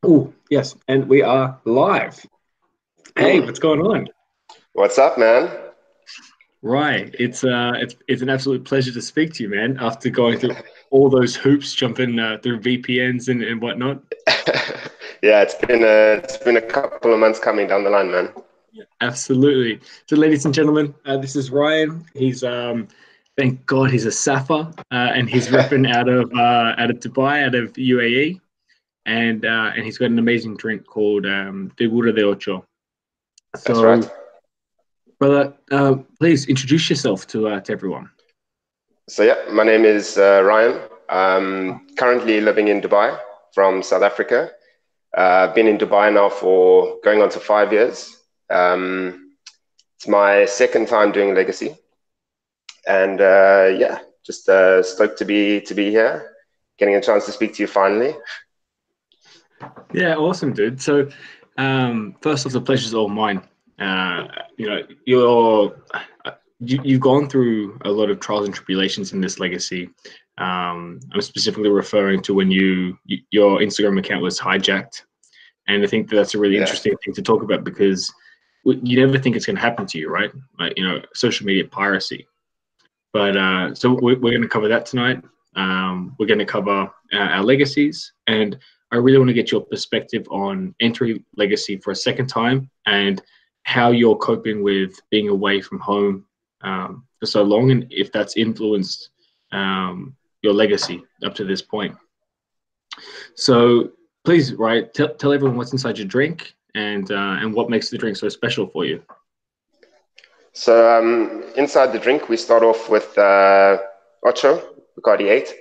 Oh, yes, and we are live. Hey, Mm. what's going on? What's up, man? Right, it's an absolute pleasure to speak to you, man. After going through all those hoops, jumping through VPNs and whatnot. Yeah, it's been a couple of months coming down the line, man. Absolutely. So, ladies and gentlemen, this is Ryan. Thank God, he's a Safa, and he's repping out of Dubai, out of UAE, and he's got an amazing drink called Figura de Ocho. That's right. So, brother, please introduce yourself to everyone. So yeah, my name is Ryan. Currently living in Dubai from South Africa. I've been in Dubai now for going on to 5 years. It's my second time doing Legacy, and yeah, just stoked to be here, getting a chance to speak to you finally. Yeah, awesome, dude. So, first off, the pleasure's all mine. You know, you've gone through a lot of trials and tribulations in this legacy. I'm specifically referring to when your Instagram account was hijacked, and I think that's a really Yeah, interesting thing to talk about because you never think it's going to happen to you, right? Like, social media piracy. But so we're going to cover that tonight. We're going to cover our legacies, and I really want to get your perspective on entering legacy for a second time and how you're coping with being away from home for so long, and if that's influenced your legacy up to this point. So please, right, tell everyone what's inside your drink and what makes the drink so special for you. so inside the drink, we start off with Ocho, Bacardi 8.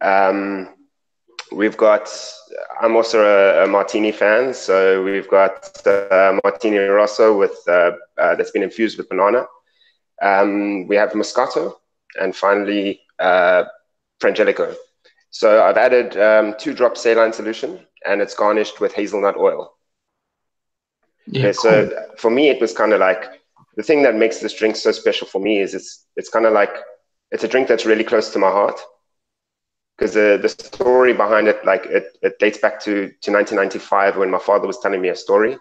Um, we've got, I'm also a martini fan, so we've got martini rosso that's been infused with banana. We have Moscato, and finally Frangelico. So I've added 2 drops saline solution, and it's garnished with hazelnut oil. Yeah, Okay, cool. so for me, it was kind of like the thing that makes this drink so special for me is it's kind of like it's a drink that's really close to my heart because the story behind it, like it dates back to 1995 when my father was telling me a story.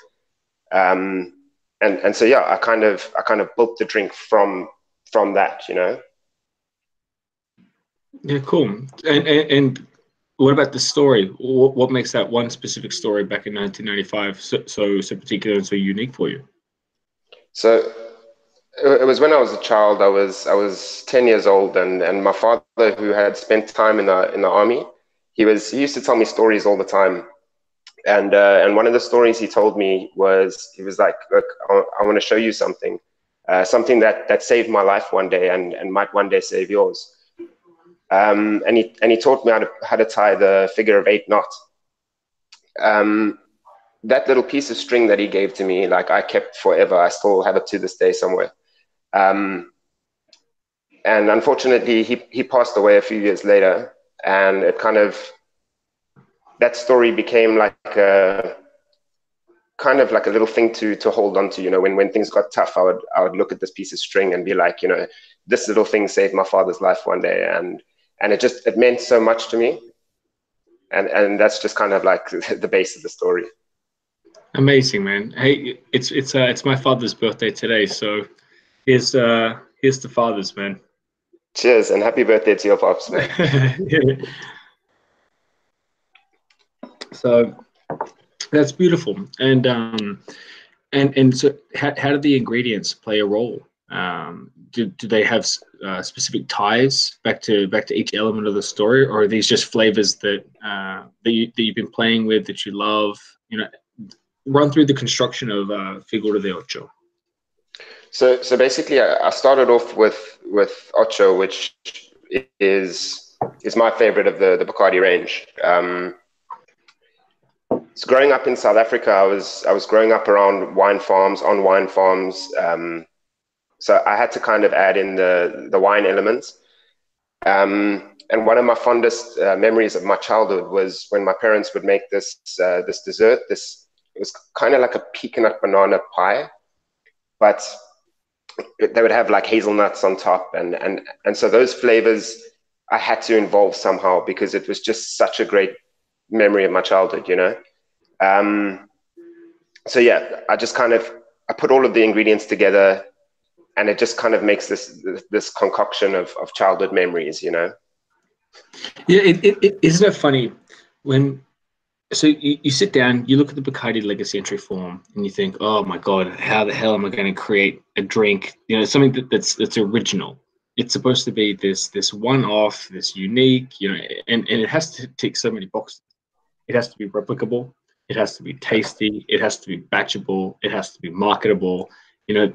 Um, and so yeah, I kind of built the drink from that. Yeah, cool. And what about the story? What makes that one specific story back in 1995 so particular and so unique for you? So it was when I was a child. I was 10 years old, and my father, who had spent time in the army, he used to tell me stories all the time. And one of the stories he told me was he was like, look, I want to show you something, something that saved my life one day and might one day save yours. And he taught me how to tie the figure of 8 knot. Um, that little piece of string that he gave to me, like I kept forever. I still have it to this day somewhere. Um, and unfortunately, he passed away a few years later, and it kind of that story became like a little thing to hold on to. When things got tough, I would look at this piece of string and be like, this little thing saved my father's life one day, and it meant so much to me, and that's just kind of like the base of the story. Amazing, man. Hey, it's my father's birthday today, so here's the fathers, man. Cheers and happy birthday to your pops, man. So that's beautiful. And so how do the ingredients play a role? Do they have specific ties back to each element of the story, or are these just flavors that you've been playing with that you love? Run through the construction of Figura de Ocho. So basically, I started off with Ocho, which is my favorite of the Bacardi range. So growing up in South Africa, I was growing up around wine farms, on wine farms. So I had to kind of add in the wine elements. And one of my fondest memories of my childhood was when my parents would make this dessert. It was kind of like a peanut banana pie, but they would have like hazelnuts on top, and so those flavors I had to involve somehow because it was just such a great memory of my childhood. So yeah, I put all of the ingredients together, and it just kind of makes this concoction of childhood memories, you know. Yeah, isn't it funny when so you sit down, you look at the Bacardi legacy entry form, and you think, oh my God, how the hell am I going to create a drink? You know, something that's original. It's supposed to be this one-off, this unique, you know, and it has to tick so many boxes. It has to be replicable. It has to be tasty. It has to be batchable. It has to be marketable. You know,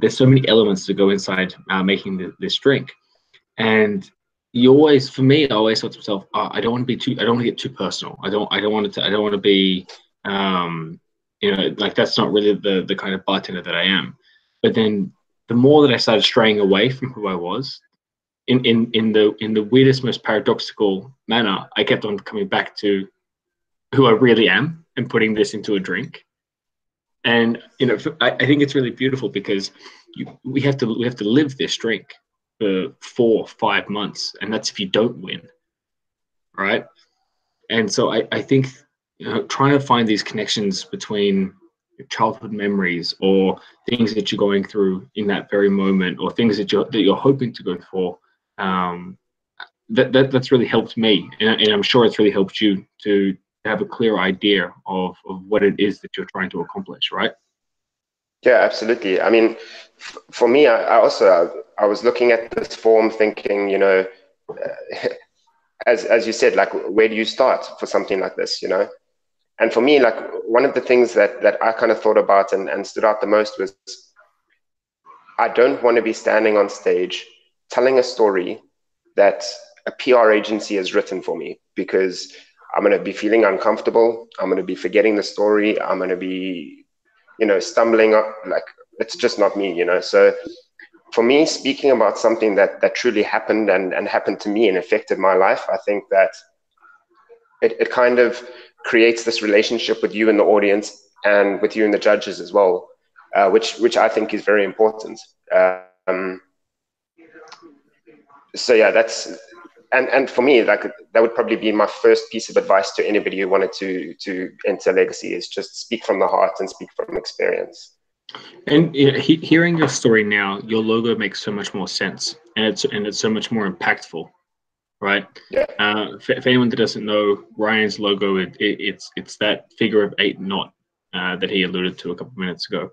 there's so many elements that go inside making this drink. And you always, for me, I always thought to myself, oh, I don't want to be too, I don't want to get too personal. I don't want it to, I don't want to be, you know, like that's not really the kind of bartender that I am. But then the more that I started straying away from who I was, in the weirdest, most paradoxical manner, I kept on coming back to who I really am and putting this into a drink. And you know, I think it's really beautiful because we have to live this drink for 4 or 5 months, and that's if you don't win, right? And so I think, you know, trying to find these connections between your childhood memories or things that you're going through in that very moment, or things that you're hoping to go for, that's really helped me, and I'm sure it's really helped you to have a clear idea of what it is that you're trying to accomplish, right? Yeah, absolutely. I mean, for me, I was looking at this form thinking, you know, as you said, like, where do you start for something like this, you know? And for me, like, one of the things that I kind of thought about and stood out the most was, I don't want to be standing on stage telling a story that a PR agency has written for me, because I'm going to be feeling uncomfortable. I'm going to be forgetting the story. I'm going to be, you know, stumbling up. Like, it's just not me, you know? So for me, speaking about something that truly happened and happened to me and affected my life, I think that it kind of creates this relationship with you and the audience, and with you and the judges as well, which I think is very important. So yeah, and for me, like, that would probably be my first piece of advice to anybody who wanted to enter legacy, is just speak from the heart and speak from experience. And you know, hearing your story now, your logo makes so much more sense, and it's so much more impactful, right? Yeah. For anyone that doesn't know, Ryan's logo, it's that figure of 8 knot that he alluded to a couple of minutes ago,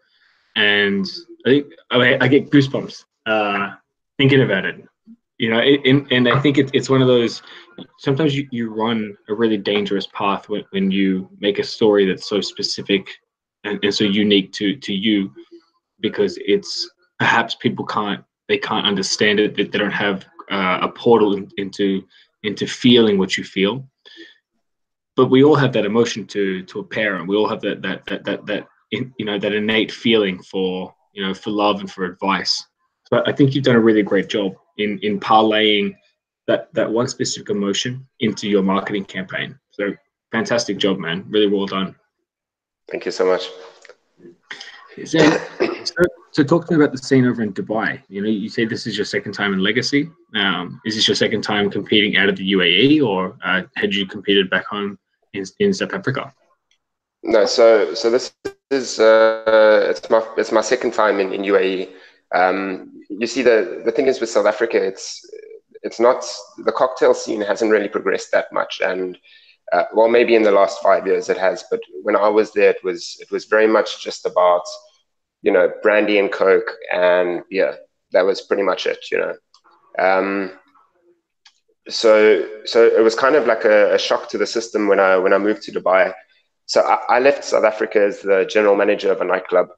and I get goosebumps thinking about it. You know, and I think it's one of those. Sometimes you run a really dangerous path when you make a story that's so specific and so unique to you, because it's perhaps people can't understand it, that they don't have a portal into feeling what you feel. But we all have that emotion to a parent. We all have you know, that innate feeling for, you know, for love and for advice. So I think you've done a really great job in parlaying that one specific emotion into your marketing campaign. So fantastic job, man. Really well done. Thank you so much. So, so talk to me about the scene over in Dubai. You know, you say this is your second time in Legacy. Is this your second time competing out of the UAE, or had you competed back home in South Africa? No, so this is it's my second time in UAE. You see, the thing is with South Africa, it's not, the cocktail scene hasn't really progressed that much, and well, maybe in the last 5 years it has, but when I was there, it was very much just about, you know, brandy and Coke and beer. That was pretty much it, you know. So it was kind of like a shock to the system when I moved to Dubai. So I left South Africa as the general manager of a nightclub,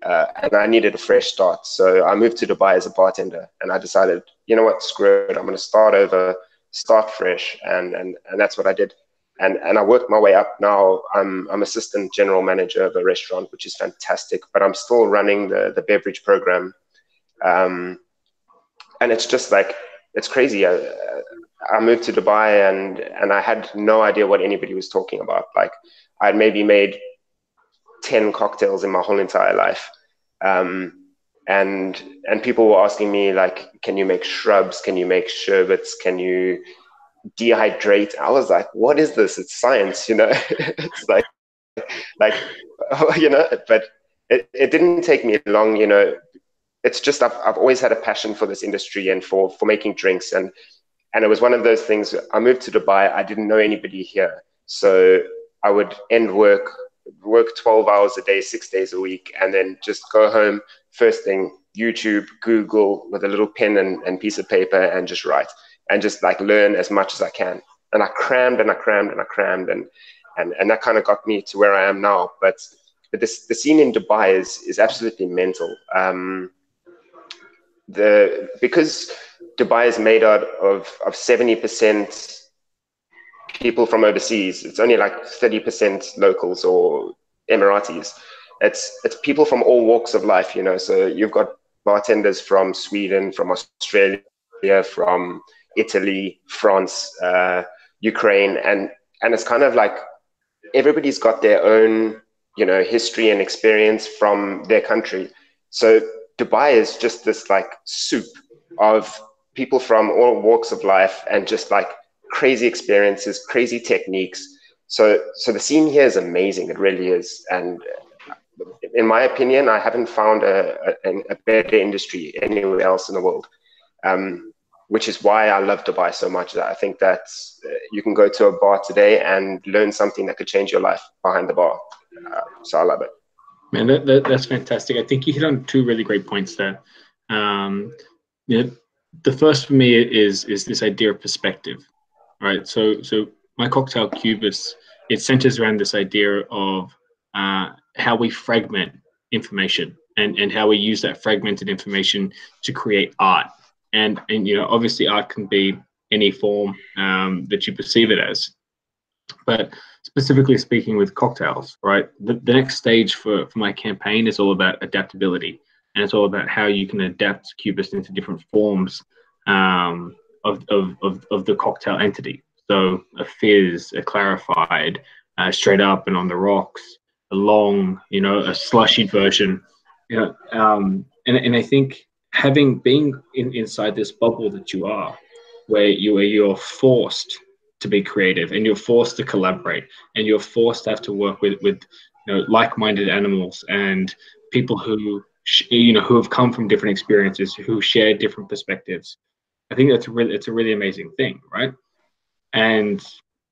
and I needed a fresh start. So I moved to Dubai as a bartender, and I decided, you know what, screw it, I'm going to start over, start fresh, and that's what I did. And I worked my way up. Now I'm assistant general manager of a restaurant, which is fantastic, but I'm still running the beverage program. And it's just like, it's crazy. I moved to Dubai and I had no idea what anybody was talking about. Like, I'd maybe made 10 cocktails in my whole entire life. And people were asking me, like, can you make shrubs? Can you make sherbets? Can you dehydrate? I was like, what is this? It's science, you know? It's like, like, but it didn't take me long, it's just, I've always had a passion for this industry and for making drinks. And it was one of those things. I moved to Dubai. I didn't know anybody here. So I would end work 12 hours a day, 6 days a week, and then just go home. First thing, YouTube, Google with a little pen and piece of paper, and just write and just like learn as much as I can. And I crammed and I crammed and I crammed. And that kind of got me to where I am now. But the scene in Dubai is absolutely mental. Because Dubai is made out of 70% people from overseas. It's only like 30% locals or Emiratis. It's people from all walks of life, So you've got bartenders from Sweden, from Australia, from Italy, France, Ukraine, and it's kind of like everybody's got their own, history and experience from their country. So Dubai is just this like soup of people from all walks of life and just like crazy experiences, crazy techniques. So the scene here is amazing. It really is. And in my opinion, I haven't found a better industry anywhere else in the world, which is why I love Dubai so much. I think that you can go to a bar today and learn something that could change your life behind the bar. So I love it. Man, that's fantastic. I think you hit on two really great points there. The first for me is this idea of perspective, right? So my cocktail Cubist, it centers around this idea of how we fragment information and how we use that fragmented information to create art. And obviously art can be any form that you perceive it as. But specifically speaking with cocktails, right, the next stage for my campaign is all about adaptability. And it's all about how you can adapt Cubist into different forms of the cocktail entity. So a fizz, a clarified, straight up and on the rocks, a long, a slushy version. And I think being inside this bubble that you are, where you're forced to be creative and you're forced to collaborate and you're forced to have to work with like-minded animals and people who have come from different experiences, who share different perspectives. I think it's a really amazing thing, right? And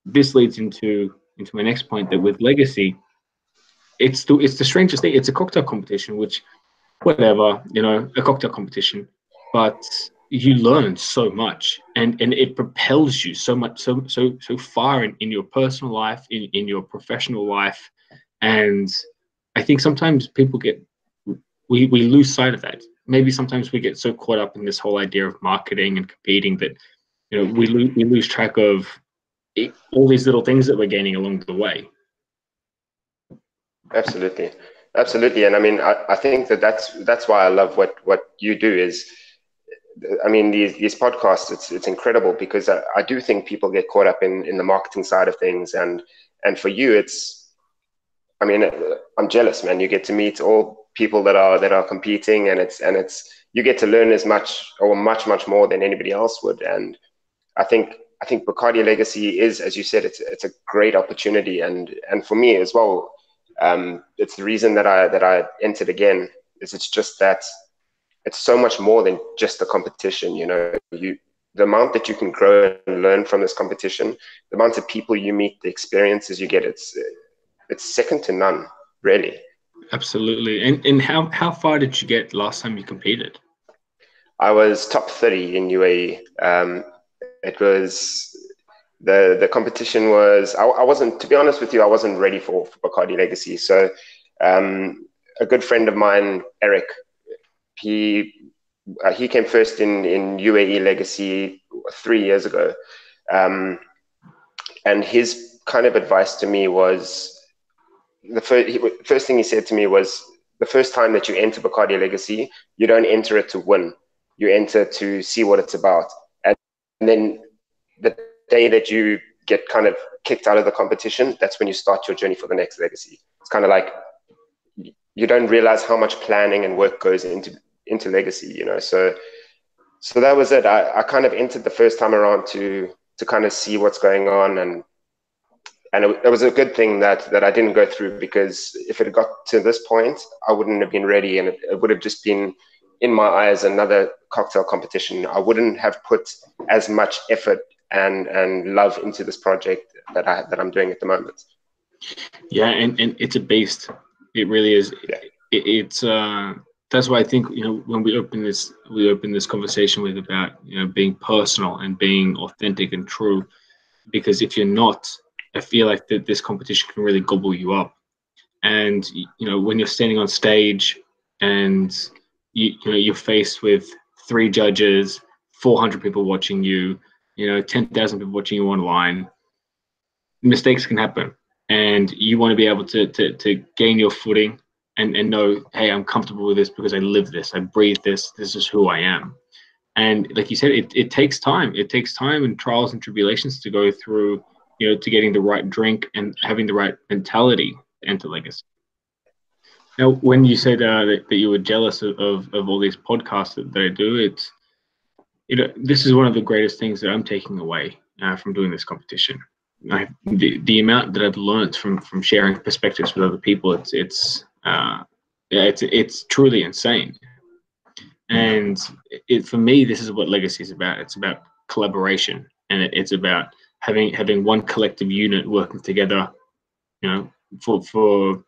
this leads into my next point, that with Legacy, it's the strangest thing. It's a cocktail competition, which whatever, a cocktail competition, but you learn so much and it propels you so much, so far in your personal life, in your professional life. And I think sometimes people we lose sight of that. Maybe sometimes we get so caught up in this whole idea of marketing and competing that we lose track of all these little things that we're gaining along the way. Absolutely. And I mean, I think that's why I love what you do. Is, I mean, these podcasts, it's incredible, because I do think people get caught up in the marketing side of things, and for you, I mean, I'm jealous, man. You get to meet all people that are competing, and it's you get to learn as much or much more than anybody else would. And I think Bacardi Legacy is, as you said, it's a great opportunity, and for me as well. It's the reason that I entered again. It's just that it's so much more than just a competition. The amount that you can grow and learn from this competition, the amount of people you meet, the experiences you get, it's second to none, really. Absolutely. And how far did you get last time you competed? I was top 30 in UAE. It was the competition was, I wasn't, to be honest with you, I wasn't ready for Bacardi Legacy. So a good friend of mine, Eric, he came first in UAE Legacy 3 years ago. And his kind of advice to me was, the first thing he said to me was, the first time that you enter Bacardi Legacy, you don't enter it to win. You enter to see what it's about. And then the day that you get kind of kicked out of the competition, that's when you start your journey for the next legacy. It's kind of like, you don't realize how much planning and work goes into legacy, So that was it. I kind of entered the first time around to kind of see what's going on, and And it was a good thing that I didn't go through, because if it had got to this point, I wouldn't have been ready, and it would have just been, in my eyes, another cocktail competition. I wouldn't have put as much effort and love into this project that I'm doing at the moment. Yeah, and it's a beast. It really is. Yeah. It's that's why I think, when we open this conversation with about being personal and being authentic and true, because if you're not, I feel like that this competition can really gobble you up. And when you're standing on stage and you're faced with 3 judges, 400 people watching you, 10,000 people watching you online, mistakes can happen, and you want to be able to gain your footing and know, hey, I'm comfortable with this because I live this, I breathe this, this is who I am. And like you said, it takes time. It takes time and trials and tribulations to go through, to getting the right drink and having the right mentality to enter Legacy. Now, when you said that you were jealous of all these podcasts that they do, it's, this is one of the greatest things that I'm taking away from doing this competition. The amount that I've learned from sharing perspectives with other people, it's truly insane. And for me, this is what Legacy is about. It's about collaboration, and it's about having one collective unit working together, for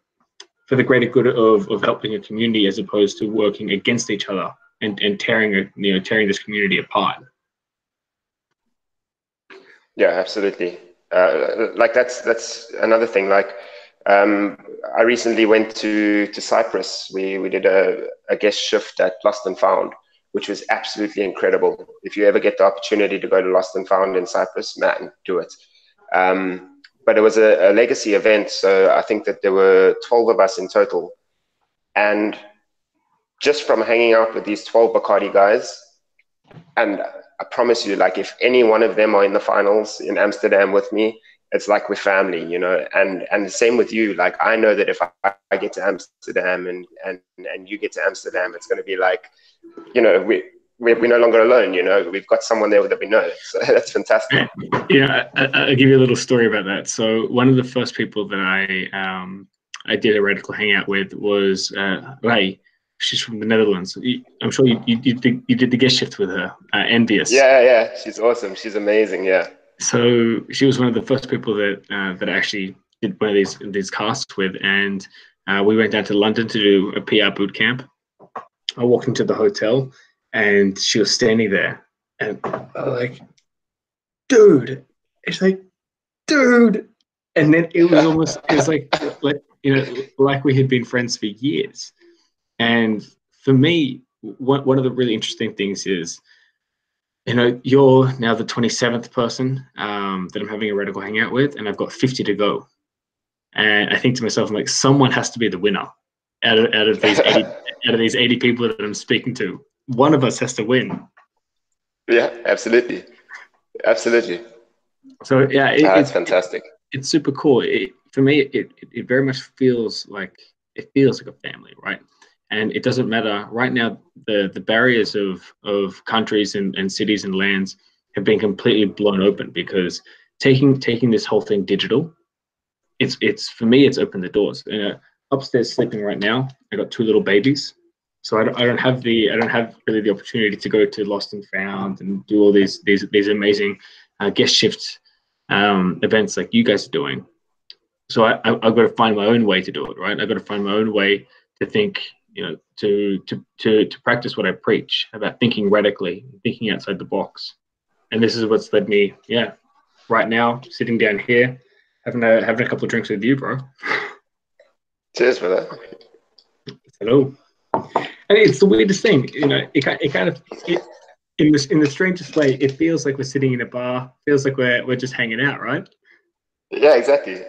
the greater good of helping a community, as opposed to working against each other and tearing this community apart. Yeah, absolutely. Like that's another thing. Like, I recently went to Cyprus. We did a guest shift at Lost and Found, which was absolutely incredible. If you ever get the opportunity to go to Lost and Found in Cyprus, man, do it. But it was a legacy event, so I think that there were 12 of us in total. And just from hanging out with these 12 Bacardi guys, and I promise you, like, if any one of them are in the finals in Amsterdam with me, it's like we're family, and the same with you. Like, I know that if I get to Amsterdam and you get to Amsterdam, it's going to be like, we're no longer alone, we've got someone there that we know. So that's fantastic. I'll give you a little story about that. So one of the first people that I did a radical hangout with was Ray. She's from the Netherlands. I'm sure you did the guest shift with her, Envious. Yeah, she's awesome. She's amazing. Yeah. So she was one of the first people that I actually did one of these casts with, and we went down to London to do a PR boot camp. I walked into the hotel, and she was standing there, and I was like, dude. It's like, dude. And then it was like we had been friends for years. And for me, one of the really interesting things is, you're now the 27th person that I'm having a radical hangout with, and I've got 50 to go. And I think to myself, I'm like, someone has to be the winner out of these 80, out of these 80 people that I'm speaking to. One of us has to win. Yeah, absolutely. So yeah, it's fantastic. It's super cool. For me, it very much feels like a family, right? And it doesn't matter right now. The barriers of countries and cities and lands have been completely blown open, because taking this whole thing digital, it's for me, it's opened the doors. Upstairs sleeping right now, I got 2 little babies, so I don't have really the opportunity to go to Lost and Found and do all these amazing guest shift events like you guys are doing. So I've got to find my own way to do it, right? I've got to find my own way to think, to practice what I preach about thinking radically, thinking outside the box. And this is what's led me, right now, sitting down here, having a couple of drinks with you, bro. Cheers for that. Hello. And it's the weirdest thing, it kind of, in the strangest way, it feels like we're sitting in a bar, feels like we're just hanging out, right? Yeah, exactly.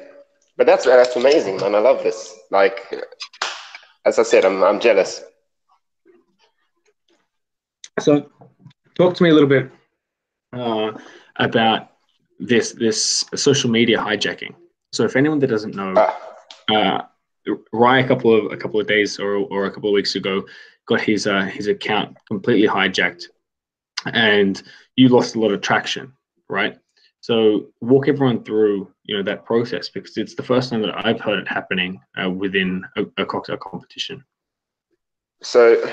But that's amazing, man. I love this. Like, as I said, I'm jealous. So, talk to me a little bit about this social media hijacking. So, if anyone that doesn't know, Rye a couple of days or a couple of weeks ago got his account completely hijacked, and you lost a lot of traction, right? So walk everyone through, that process, because it's the first time that I've heard it happening within a cocktail competition. So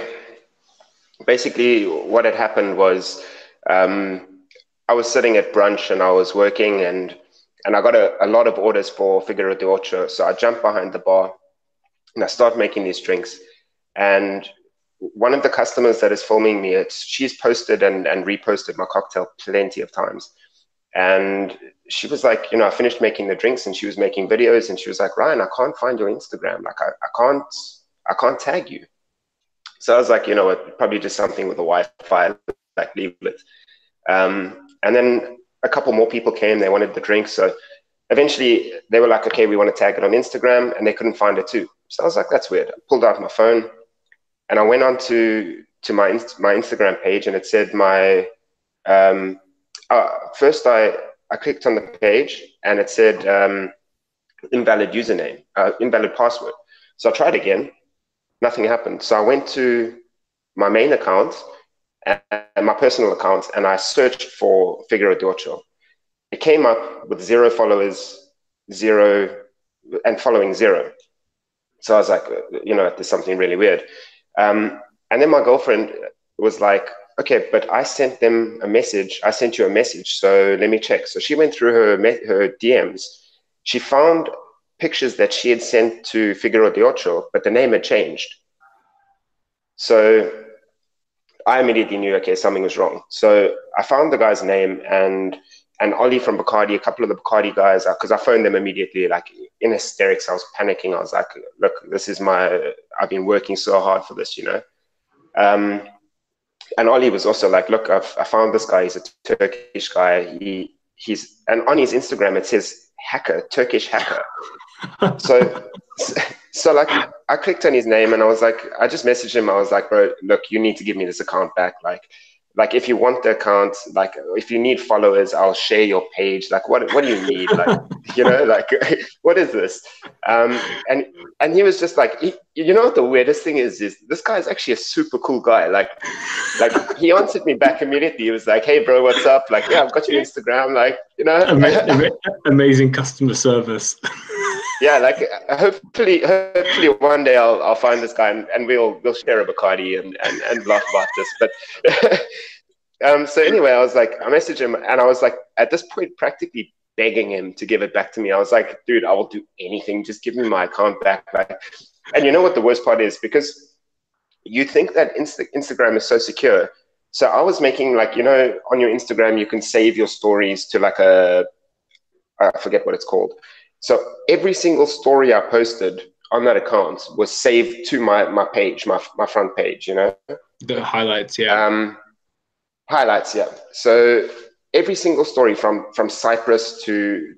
basically what had happened was I was sitting at brunch and I was working, and I got a lot of orders for Figura de Ocho. So I jumped behind the bar and I start making these drinks. And one of the customers that is filming me, she's posted and reposted my cocktail plenty of times. And she was like, I finished making the drinks, and she was making videos, and she was like, Ryan, I can't find your Instagram. Like, I can't tag you. So I was like, probably just something with the Wi-Fi, like leave it. And then a couple more people came, they wanted the drink. So eventually they were like, okay, we want to tag it on Instagram, and they couldn't find it too. So I was like, that's weird. I pulled out my phone and I went on to my Instagram page, and it said first I clicked on the page and it said invalid username, invalid password. So I tried again, nothing happened. So I went to my main account and my personal account, and I searched for Figura de Ocho. It came up with 0 followers, 0, and following 0. So I was like, there's something really weird. And then my girlfriend was like, okay, but I sent them a message. I sent you a message, so let me check. So she went through her DMs. She found pictures that she had sent to Figura de Ocho, but the name had changed. So I immediately knew, okay, something was wrong. So I found the guy's name, and Ollie from Bacardi, a couple of the Bacardi guys, because I phoned them immediately, like in hysterics. I was panicking. I was like, look, I've been working so hard for this, And Ollie was also like, look, I found this guy. He's a Turkish guy. And on his Instagram, it says hacker, Turkish hacker. So like I clicked on his name, and I was like, I just messaged him. I was like, bro, look, you need to give me this account back. Like if you want the account, like if you need followers, I'll share your page. Like what do you need? Like, like what is this? And he was just like, what the weirdest thing is this guy is actually a super cool guy. Like he answered me back immediately. He was like, hey bro, what's up? Like, yeah, I've got your Instagram. Like, amazing customer service. Yeah, like hopefully one day I'll find this guy, and we'll share a Bacardi and laugh about this. But so anyway, I messaged him, and I was like, at this point, practically begging him to give it back to me. I was like, dude, I will do anything. Just give me my account back. And you know what the worst part is? Because you think that Instagram is so secure. So I was making on your Instagram, you can save your stories to I forget what it's called. So every single story I posted on that account was saved to my page, my front page, The highlights, yeah. Highlights, yeah. So every single story from Cyprus to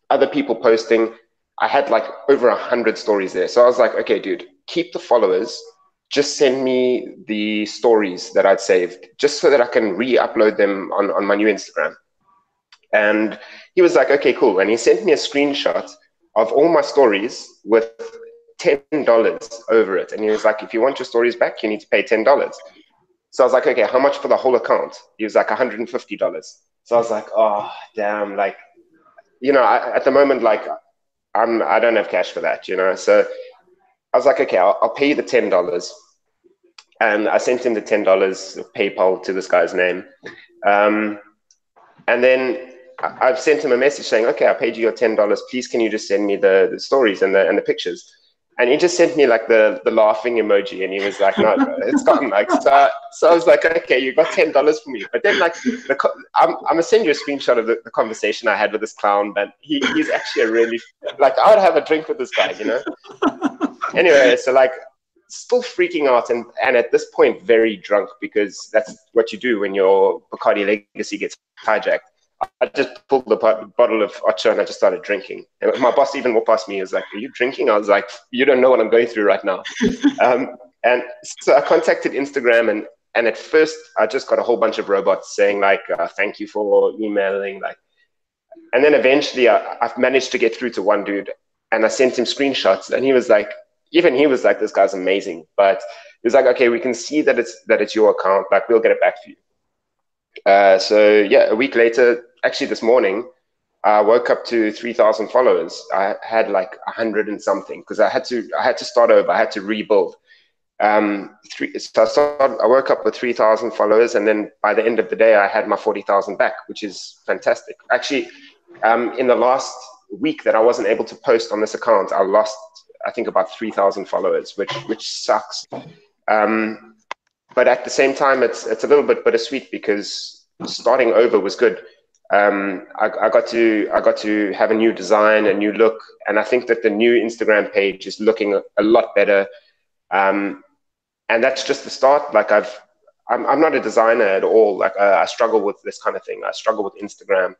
other people posting, I had like over 100 stories there. So I was like, okay, dude, keep the followers. Just send me the stories that I'd saved, just so that I can re-upload them on my new Instagram. And he was like, okay, cool. And he sent me a screenshot of all my stories with $10 over it. And he was like, if you want your stories back, you need to pay $10. So I was like, okay, how much for the whole account? He was like, $150. So I was like, oh, damn. Like, at the moment, like, I don't have cash for that, So I was like, okay, I'll pay you the $10. And I sent him the $10 of PayPal to this guy's name. And then I've sent him a message saying, okay, I paid you your $10. Please, can you just send me the stories and the pictures? And he just sent me like the laughing emoji, and he was like, no, bro, it's gone. Like, so I was like, okay, you got $10 from me. But then like, I'm gonna send you a screenshot of the conversation I had with this clown, but he's actually a really, like, I would have a drink with this guy, Anyway, so like, still freaking out, and at this point, very drunk, because that's what you do when your Bacardi legacy gets hijacked. I just pulled the bottle of Ocho and I just started drinking. And my boss even walked past me. He was like, are you drinking? I was like, you don't know what I'm going through right now. And so I contacted Instagram, and at first I just got a whole bunch of robots saying like, thank you for emailing. And then eventually I've managed to get through to one dude, and I sent him screenshots, and he was like, this guy's amazing. But he was like, okay, we can see that it's your account. Like, we'll get it back to you. So yeah, a week later, actually this morning, I woke up to 3,000 followers. I had like 100 and something because I had to start over. I had to rebuild. I woke up with 3,000 followers, and then by the end of the day, I had my 40,000 back, which is fantastic. Actually, in the last week that I wasn't able to post on this account, I lost, I think, about 3,000 followers, which sucks. But at the same time, it's a little bit bittersweet because starting over was good. I got to have a new design, a new look, and I think that the new Instagram page is looking a lot better. And that's just the start. Like I'm not a designer at all. Like I struggle with this kind of thing. I struggle with Instagram.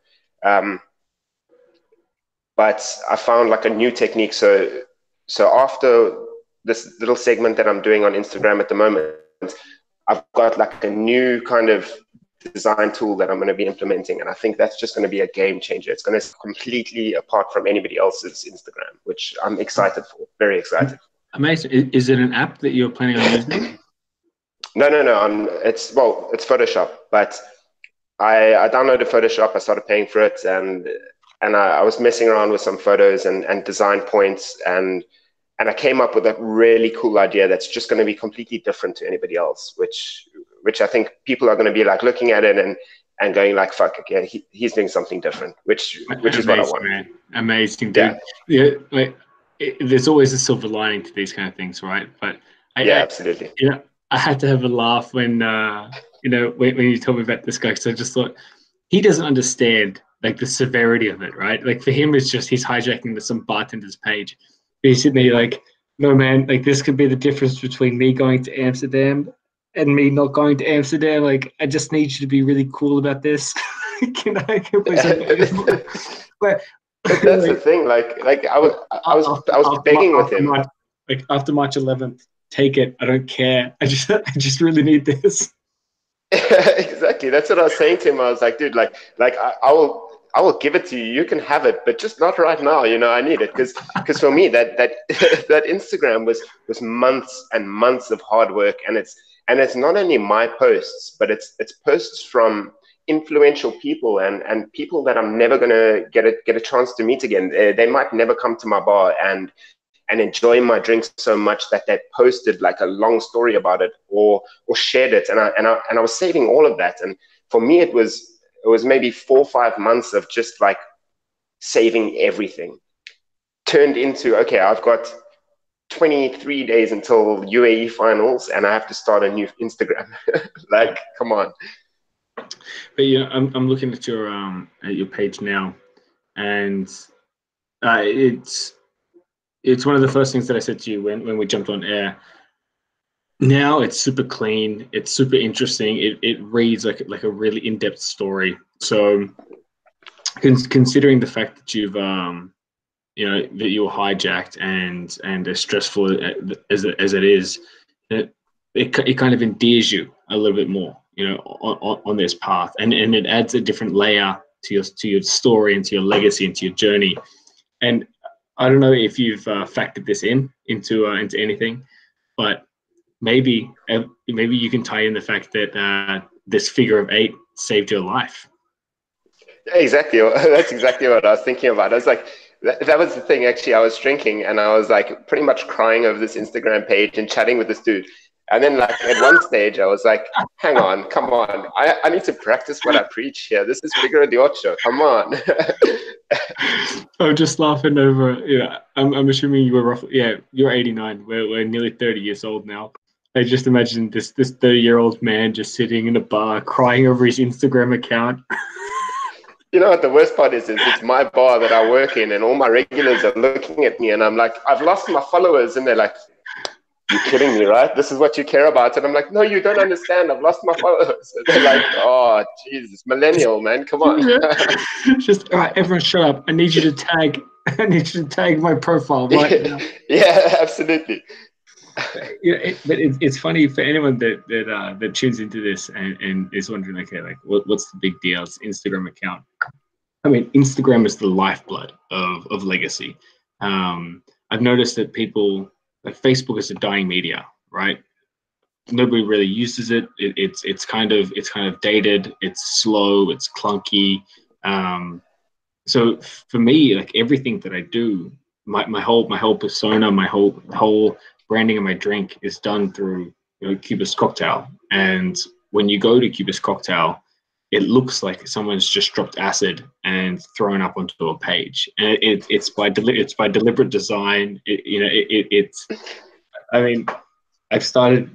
But I found like a new technique. So after this little segment that I'm doing on Instagram at the moment, I've got like a new kind of design tool that I'm going to be implementing. And I think that's just going to be a game changer. It's going to completely apart from anybody else's Instagram, which I'm excited for, very excited. Amazing. Is it an app that you're planning on using? No. It's Photoshop, but I downloaded Photoshop. I started paying for it, and I was messing around with some photos and design points, and I came up with a really cool idea that's just going to be completely different to anybody else, which I think people are going to be like looking at it and going like, fuck, okay, he's doing something different, which is what I want. Man. Amazing, dude. Yeah, like there's always a silver lining to these kind of things, right? But absolutely. I had to have a laugh when when you told me about this guy, because I just thought he doesn't understand like the severity of it, right? Like for him, it's just he's hijacking some bartender's page. But he's sitting there like, no man, like this could be the difference between me going to Amsterdam and me not going to Amsterdam. Like I just need you to be really cool about this. But that's the thing. Like I was begging with him. Like after March 11th, take it. I don't care. I just really need this. Exactly. That's what I was saying to him. I was like, dude, like I will give it to you. You can have it, but just not right now. I need it because for me that that Instagram was months and months of hard work, and it's not only my posts, but it's posts from influential people and people that I'm never gonna get a chance to meet again. They might never come to my bar and enjoy my drinks so much that they posted like a long story about it or shared it, and I was saving all of that. And for me, it was maybe 4 or 5 months of just like saving everything turned into, okay, I've got 23 days until UAE finals and I have to start a new Instagram. Like, come on. But I'm looking at your page now, and it's one of the first things that I said to you when we jumped on air. Now it's super clean. It's super interesting. It reads like a really in-depth story. So considering the fact that you've that you were hijacked and as stressful as it is, it kind of endears you a little bit more, on this path, and it adds a different layer to your story and to your legacy and to your journey. And I don't know if you've factored this into anything, but maybe you can tie in the fact that this figure of 8 saved your life. Yeah, exactly. That's exactly what I was thinking about. I was like, that was the thing. Actually, I was drinking and I was like pretty much crying over this Instagram page and chatting with this dude. And then like at one stage, I was like, hang on, come on. I need to practice what I preach here. This is Figura de Ocho. Come on. I'm just laughing over. I'm assuming you were roughly. Yeah, you're 89. We're nearly 30 years old now. I just imagine this 30-year-old man just sitting in a bar crying over his Instagram account. You know what the worst part is it's my bar that I work in, and all my regulars are looking at me, and I'm like, I've lost my followers, and they're like, "You're kidding me, right? This is what you care about." And I'm like, "No, you don't understand. I've lost my followers." And they're like, "Oh, Jesus, millennial, man, come on." Just all right, everyone, shut up. I need you to tag. I need you to tag my profile right now. Yeah, absolutely. But it's funny for anyone that tunes into this and is wondering, okay, like what's the big deal? It's Instagram account. I mean, Instagram is the lifeblood of legacy. I've noticed that people like Facebook is a dying media, right? Nobody really uses it. It's kind of dated. It's slow. It's clunky. So for me, like everything that I do, my whole persona, my whole branding of my drink is done through Cubist Cocktail. And when you go to Cubist Cocktail, it looks like someone's just dropped acid and thrown up onto a page. And it's by deliberate design. It's. I mean, I've started.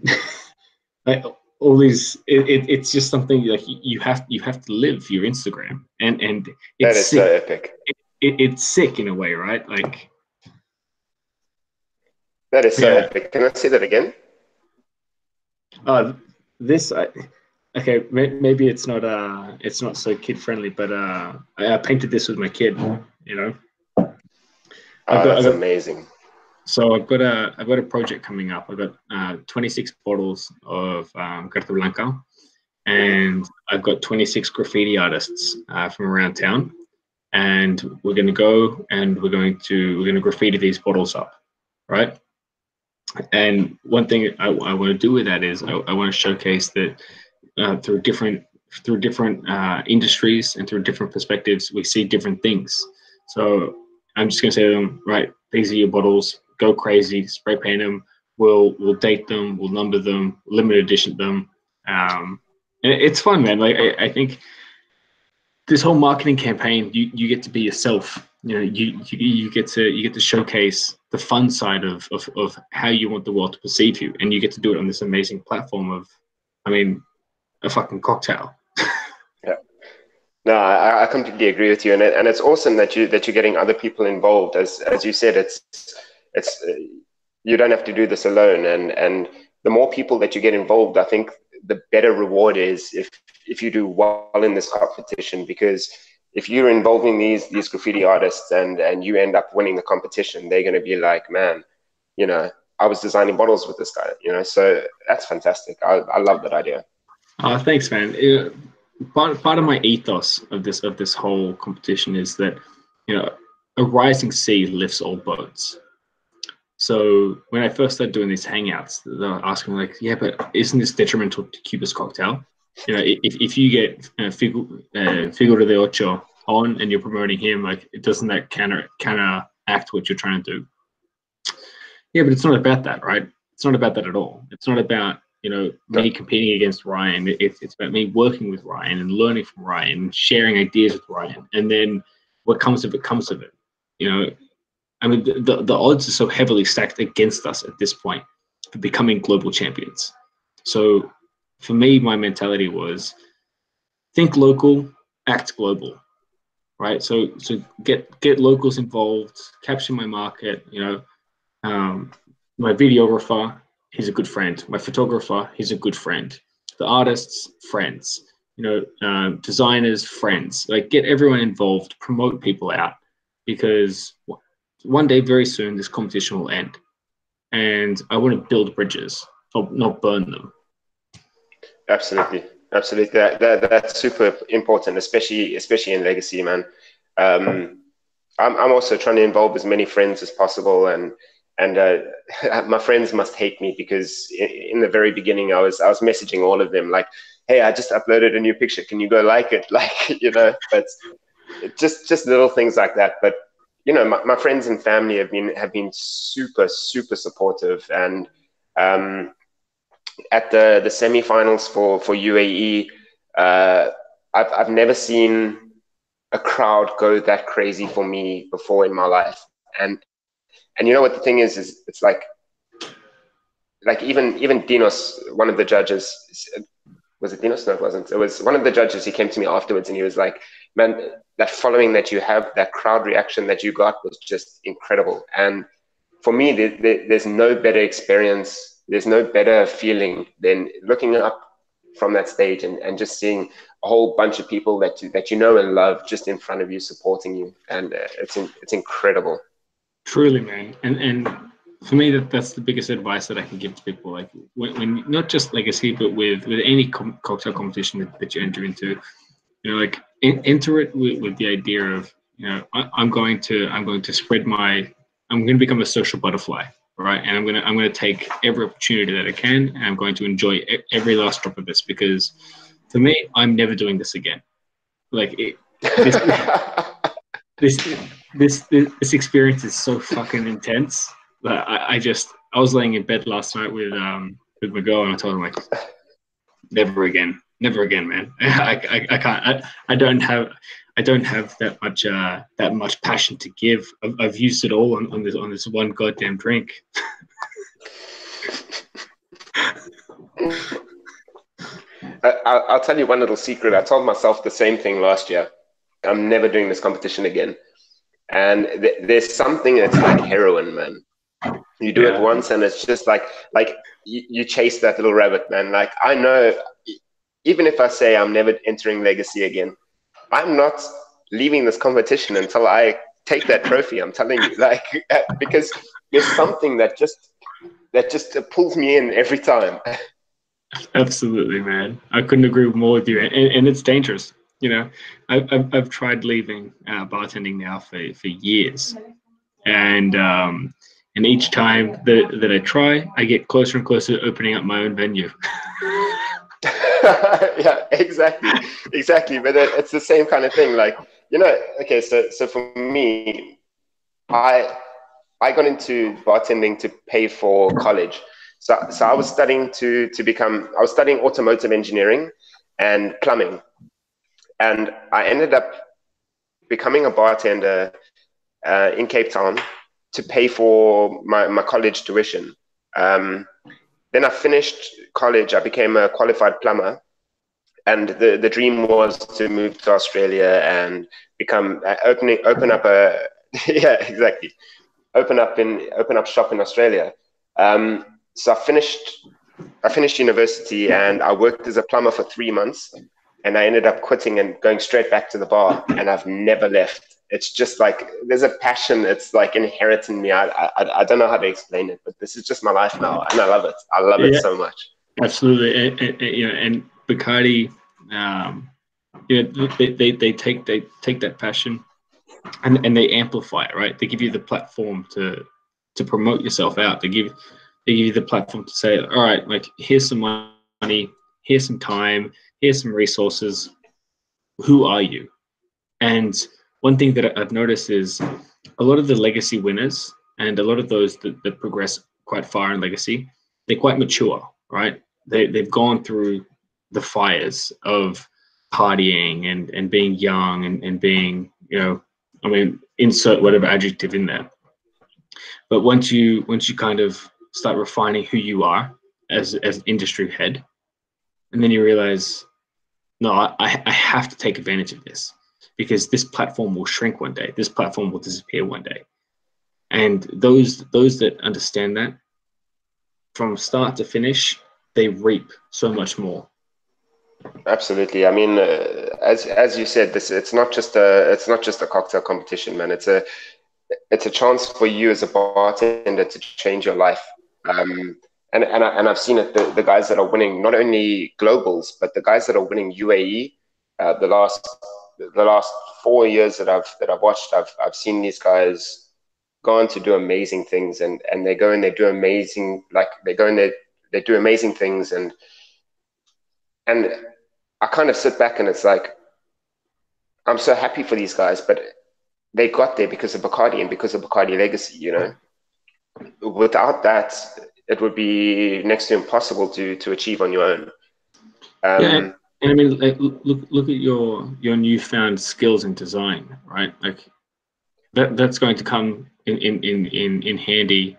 Like, all these. It's just something like you have to live your Instagram, and That it's is so sick. epic. It's sick in a way, right? Like, That is so yeah. epic. Can I say that again? Uh, this okay. Maybe it's not so kid friendly, but I painted this with my kid. You know, Oh, I that's got amazing. so I've got a project coming up. I've got 26 bottles of Carta Blanca, and I've got 26 graffiti artists from around town, and we're going to go and we're going to graffiti these bottles up, right? And one thing I want to do with that is I want to showcase that through different industries and through different perspectives, we see different things. So I'm just going to say to them, right, these are your bottles, go crazy, spray paint them, we'll date them, we'll number them, limited edition them. And it's fun, man. Like I think this whole marketing campaign, you get to be yourself. You get to showcase the fun side of how you want the world to perceive you, and you get to do it on this amazing platform of, I mean, a fucking cocktail. Yeah. No, I completely agree with you, and it's awesome that you're getting other people involved. As you said, it's you don't have to do this alone, and the more people that you get involved, I think the better reward is if you do well in this competition, because if you're involving these graffiti artists and you end up winning the competition, they're going to be like, man, I was designing bottles with this guy, so that's fantastic. I love that idea. Oh, thanks, man. Part of my ethos of this whole competition is that a rising sea lifts all boats. So when I first started doing these hangouts, they were asking me like, yeah, but isn't this detrimental to Cubist Cocktail? If you get Figura de Ocho on and you're promoting him, like, doesn't that counteract what you're trying to do? Yeah, but it's not about that, right? It's not about that at all. It's not about me competing against Ryan. It's about me working with Ryan and learning from Ryan and sharing ideas with Ryan, and then what comes of it comes of it. I mean, the odds are so heavily stacked against us at this point for becoming global champions. So for me, my mentality was think local, act global, right? So get locals involved, capture my market. My videographer, he's a good friend. My photographer, he's a good friend. The artists, friends. Designers, friends. Like, get everyone involved, promote people out, because one day, very soon, this competition will end, and I want to build bridges, not burn them. Absolutely, absolutely. That's super important, especially in legacy, man. I'm also trying to involve as many friends as possible, and my friends must hate me because in the very beginning I was messaging all of them like, hey, I just uploaded a new picture, can you go like it? Like, but just little things like that. But my friends and family have been super supportive, and at the semifinals for UAE, I've never seen a crowd go that crazy for me before in my life. And you know what the thing is it's like even Dinos, one of the judges, was it Dinos? No, it wasn't. It was one of the judges. He came to me afterwards and he was like, man, that following that you have, that crowd reaction that you got was just incredible. And for me, there's no better experience, there's no better feeling than looking up from that stage and just seeing a whole bunch of people that you know and love just in front of you, supporting you. And it's incredible. Truly, man. And for me, that's the biggest advice that I can give to people. Like, when not just legacy, but with any cocktail competition that you enter into, like, enter it with the idea of, I'm going to spread I'm going to become a social butterfly, right? And I'm going to take every opportunity that I can, and I'm going to enjoy every last drop of this, because for me, I'm never doing this again. Like, this this this experience is so fucking intense that I was laying in bed last night with my girl, and I told him, like, never again, man. I can't. I don't have that much passion to give. I've used it all on this one goddamn drink. I'll tell you one little secret. I told myself the same thing last year. I'm never doing this competition again. And there's something that's like heroin, man. You do it once, and it's just like you chase that little rabbit, man. Like, I know, even if I say I'm never entering Legacy again, I'm not leaving this competition until I take that trophy. I'm telling you, like, because there's something that just pulls me in every time. Absolutely, man. I couldn't agree more with you, and it's dangerous. You know, I've tried leaving bartending now for years, and each time that I try, I get closer and closer to opening up my own venue. Yeah, exactly. But it's the same kind of thing. Like, okay, so for me, I got into bartending to pay for college. So I was studying I was studying automotive engineering and plumbing. And I ended up becoming a bartender in Cape Town to pay for my college tuition. Then I finished college. I became a qualified plumber. And the dream was to move to Australia and open up a yeah, exactly. Open up shop in Australia. So I finished university, and I worked as a plumber for 3 months, and I ended up quitting and going straight back to the bar, and I've never left. It's just like there's a passion. It's like inherent in me. I don't know how to explain it, but this is just my life now, and I love it. I love it so much. Absolutely, and Bacardi, they take that passion and they amplify it, right? They give you the platform to promote yourself out. They give you the platform to say, all right, like, here's some money, here's some time, here's some resources. Who are you? And one thing that I've noticed is a lot of the legacy winners and a lot of those that progress quite far in legacy, they're quite mature, right? They've gone through the fires of partying and being young and being, insert whatever adjective in there. But once you kind of start refining who you are as an industry head, and then you realize, no, I have to take advantage of this, because this platform will shrink one day. This platform will disappear one day. And those that understand that, from start to finish, they reap so much more. Absolutely. I mean, as you said, it's not just a cocktail competition, man. It's a chance for you as a bartender to change your life. And I've seen it. The guys that are winning not only globals, but the guys that are winning UAE. The last 4 years that I've watched, I've seen these guys go on to do amazing things, and they go and they do amazing, like they go and they do amazing things, and I kind of sit back and it's like, I'm so happy for these guys, but they got there because of Bacardi and because of Bacardi legacy. Without that, it would be next to impossible to achieve on your own. And I mean, like, look at your newfound skills in design, right? Like, that's going to come in handy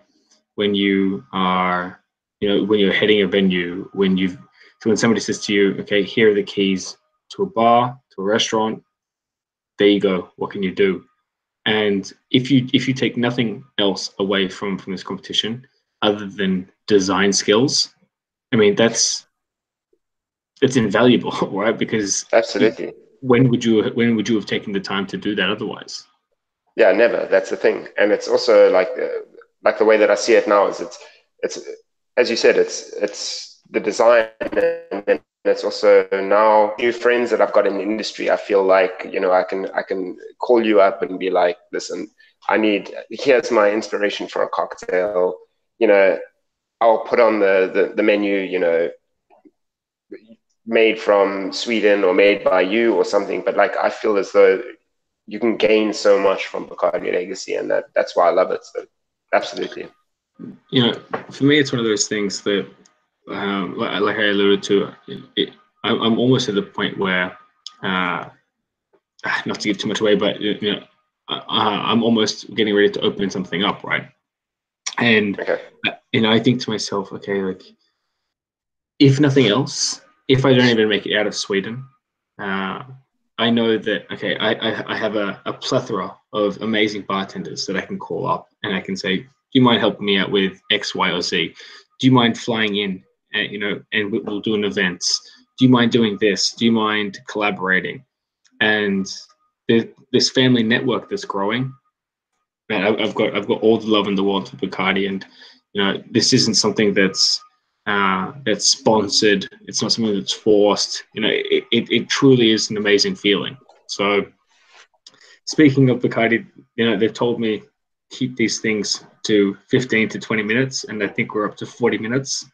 when you are, when you're heading a venue, so when somebody says to you, okay, here are the keys to a bar, to a restaurant, there you go, what can you do? And if you take nothing else away from this competition other than design skills, I mean, that's invaluable, right? Because absolutely, when would you have taken the time to do that otherwise? Yeah, never. That's the thing. And it's also like the way that I see it now is it's as you said, it's the design, and then it's also now new friends that I've got in the industry. I feel like, I can call you up and be like, listen, here's my inspiration for a cocktail. I'll put on the menu, made from Sweden or made by you or something, but like I feel as though you can gain so much from Bacardi Legacy, and that's why I love it. So absolutely. For me, it's one of those things that, like I alluded to, I'm almost at the point where, not to give too much away, but I'm almost getting ready to open something up, right? And okay. I think to myself, okay, like if nothing else, if I don't even make it out of Sweden, I know that I have a plethora of amazing bartenders that I can call up and I can say, do you mind helping me out with X, Y, or Z? Do you mind flying in, and we'll do an event? Do you mind doing this? Do you mind collaborating? And this family network that's growing, man, I've got all the love in the world for Bacardi, and this isn't something that's sponsored. It's not something that's forced. It truly is an amazing feeling. So, speaking of Bacardi, they've told me keep these things to 15 to 20 minutes, and I think we're up to 40 minutes.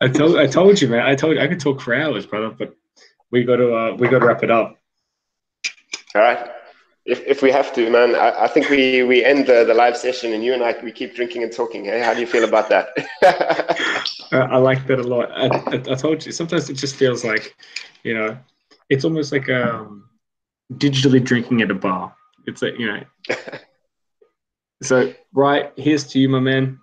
I told you, man. I could talk for hours, brother, but we got to wrap it up. All right. If we have to, man, I think we end the live session and you and we keep drinking and talking. Hey, how do you feel about that? I like that a lot. I told you, sometimes it just feels like, it's almost like digitally drinking at a bar. It's like, So, right, here's to you, my man.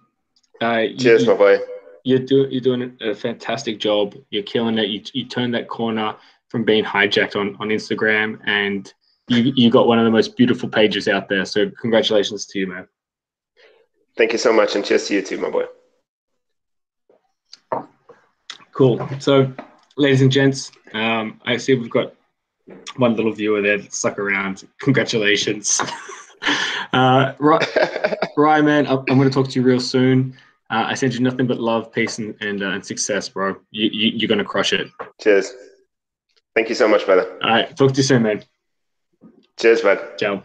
Cheers, my boy. You're doing a fantastic job. You're killing it. You turned that corner from being hijacked on Instagram, and you got one of the most beautiful pages out there. So congratulations to you, man. Thank you so much, and cheers to you too, my boy. Cool. So, ladies and gents, I see we've got one little viewer there that stuck around. Congratulations. Right, man, I'm going to talk to you real soon. I send you nothing but love, peace, and success, bro. You're going to crush it. Cheers. Thank you so much, brother. All right. Talk to you soon, man. Cheers, bud. Ciao.